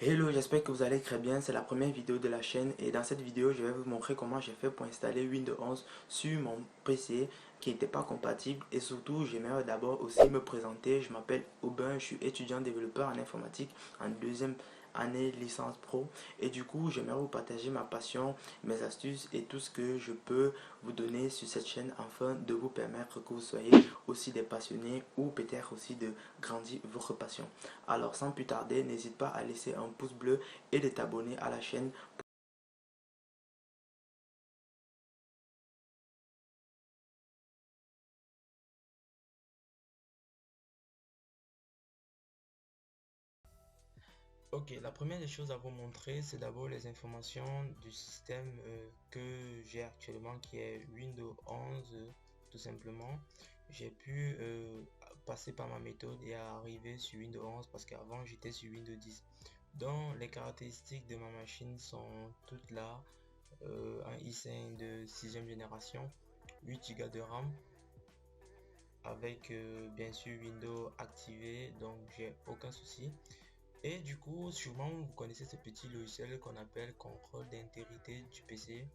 Hello, j'espère que vous allez très bien. C'est la première vidéo de la chaîne et dans cette vidéo, je vais vous montrer comment j'ai fait pour installer Windows 11 sur mon PC qui n'était pas compatible et surtout, j'aimerais d'abord aussi me présenter. Je m'appelle Aubin, je suis étudiant développeur en informatique en deuxième année licence pro et du coup, j'aimerais vous partager ma passion, mes astuces et tout ce que je peux vous donner sur cette chaîne afin de vous permettre que vous soyez aussi des passionnés ou peut-être aussi de grandir votre passion. Alors sans plus tarder, n'hésite pas à laisser un pouce bleu et de t'abonner à la chaîne. Ok, la première des choses à vous montrer, c'est d'abord les informations du système que j'ai actuellement qui est Windows 11 tout simplement. J'ai pu passer par ma méthode et arriver sur Windows 11 parce qu'avant j'étais sur Windows 10. Donc les caractéristiques de ma machine sont toutes là. Un i5 de 6e génération, 8 Go de RAM, avec bien sûr Windows activé, donc j'ai aucun souci. Et du coup, sûrement vous connaissez ce petit logiciel qu'on appelle contrôle d'intégrité du PC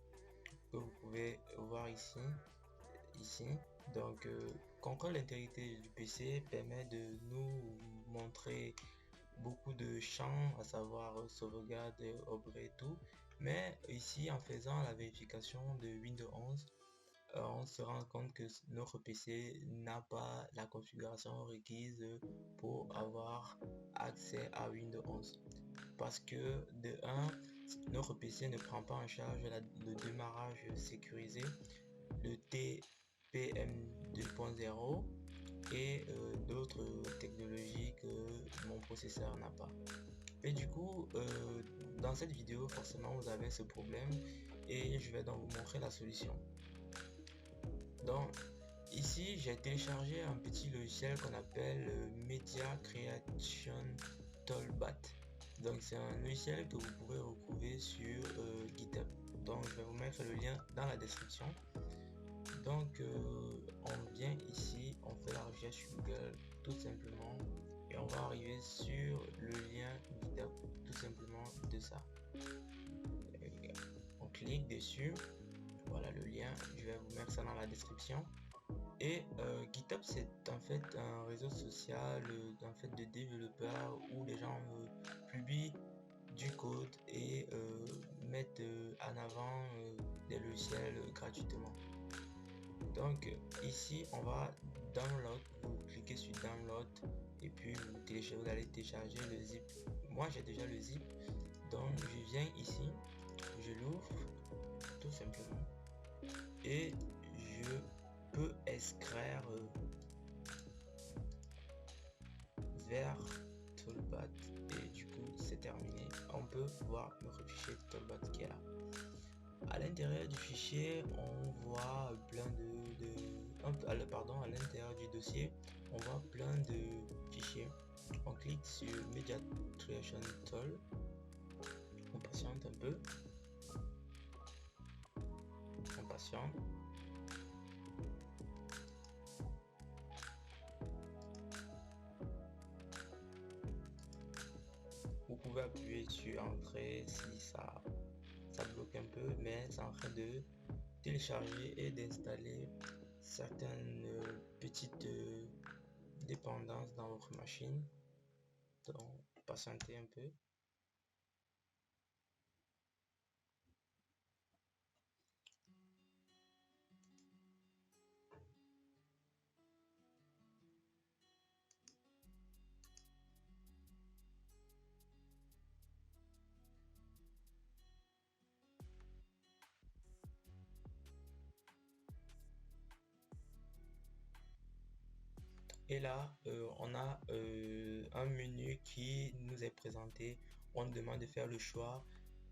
que vous pouvez voir ici. Donc contrôle d'intégrité du PC permet de nous montrer beaucoup de champs, à savoir sauvegarde, upgrade, tout. Mais ici, en faisant la vérification de Windows 11, on se rend compte que notre PC n'a pas la configuration requise pour avoir accès à Windows 11. Parce que de 1, notre PC ne prend pas en charge le démarrage sécurisé, le TPM 2.0 et d'autres technologies que mon processeur n'a pas. Et du coup, dans cette vidéo, forcément, vous avez ce problème et je vais donc vous montrer la solution. Donc ici j'ai téléchargé un petit logiciel qu'on appelle Media Creation Toolbat. Donc c'est un logiciel que vous pourrez retrouver sur GitHub. Donc je vais vous mettre le lien dans la description. Donc on vient ici, on fait la recherche sur Google tout simplement et on va arriver sur le lien GitHub tout simplement de ça. On clique dessus, voilà le lien, je vais vous mettre ça dans la description. Et GitHub c'est en fait un réseau social en fait de développeurs où les gens publient du code et mettent en avant des logiciels gratuitement. Donc ici on va download, vous cliquez sur download et puis vous allez télécharger le zip. Moi j'ai déjà le zip, donc je viens ici, je l'ouvre tout simplement et je peux extraire vers Toolbat et du coup c'est terminé. On peut voir notre fichier Toolbat qui est là. À l'intérieur du fichier, on voit plein à l'intérieur du dossier, on voit plein de fichiers. On clique sur Media Creation Tool, on patiente un peu, on patiente. Vous pouvez appuyer sur entrée si ça bloque un peu, mais c'est en train de télécharger et d'installer certaines petites dépendances dans votre machine. Donc patientez un peu. Et là on a un menu qui nous est présenté. On demande de faire le choix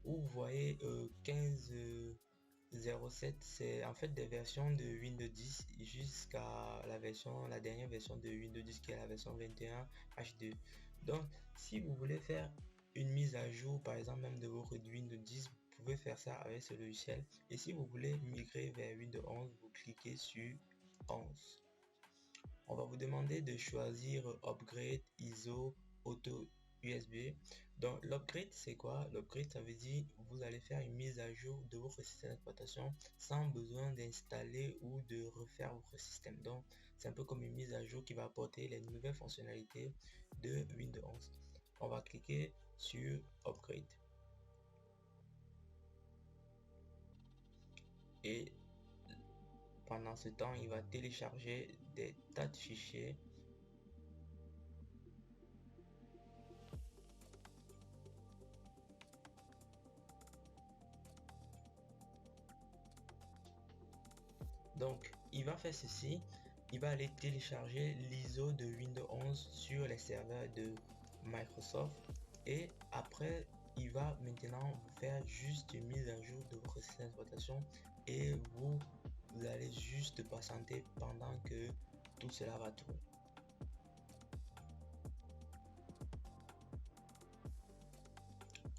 où vous voyez 15.07, c'est en fait des versions de Windows 10 jusqu'à la dernière version de Windows 10 qui est la version 21 H2. Donc si vous voulez faire une mise à jour par exemple même de votre Windows 10, vous pouvez faire ça avec ce logiciel. Et si vous voulez migrer vers Windows 11, vous cliquez sur 11. On va vous demander de choisir Upgrade, ISO, Auto USB. Donc l'upgrade c'est quoi? L'upgrade ça veut dire vous allez faire une mise à jour de votre système d'exploitation sans besoin d'installer ou de refaire votre système. Donc c'est un peu comme une mise à jour qui va apporter les nouvelles fonctionnalités de Windows 11. On va cliquer sur upgrade et pendant ce temps il va télécharger des tas de fichiers. Donc, il va faire ceci, il va aller télécharger l'ISO de Windows 11 sur les serveurs de Microsoft et après, il va maintenant vous faire juste une mise à jour de votre système d'exploitation et vous allez juste patienter pendant que tout cela va tourner.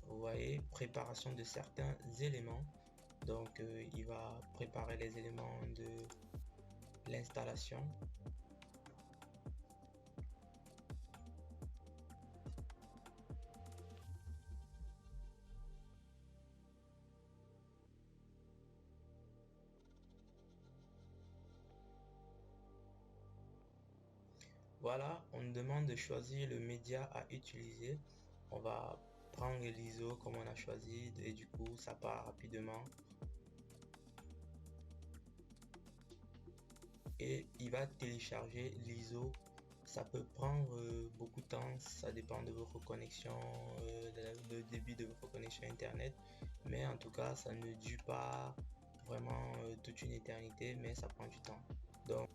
Vous voyez, préparation de certains éléments. Donc, il va préparer les éléments de l'installation. Voilà, on nous demande de choisir le média à utiliser. On va prendre l'ISO comme on a choisi et du coup ça part rapidement. Et il va télécharger l'ISO. Ça peut prendre beaucoup de temps, ça dépend de votre connexion, de débit de votre connexion internet. Mais en tout cas, ça ne dure pas vraiment toute une éternité, mais ça prend du temps. Donc,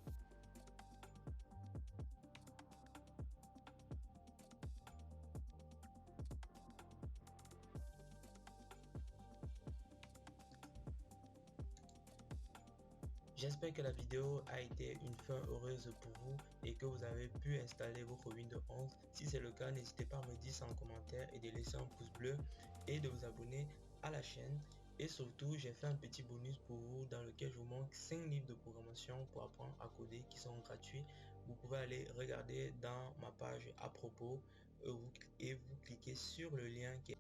j'espère que la vidéo a été une fin heureuse pour vous et que vous avez pu installer votre Windows 11. Si c'est le cas, n'hésitez pas à me dire ça en commentaire et de laisser un pouce bleu et de vous abonner à la chaîne. Et surtout, j'ai fait un petit bonus pour vous dans lequel je vous montre 5 livres de programmation pour apprendre à coder qui sont gratuits. Vous pouvez aller regarder dans ma page à propos et vous cliquez sur le lien qui est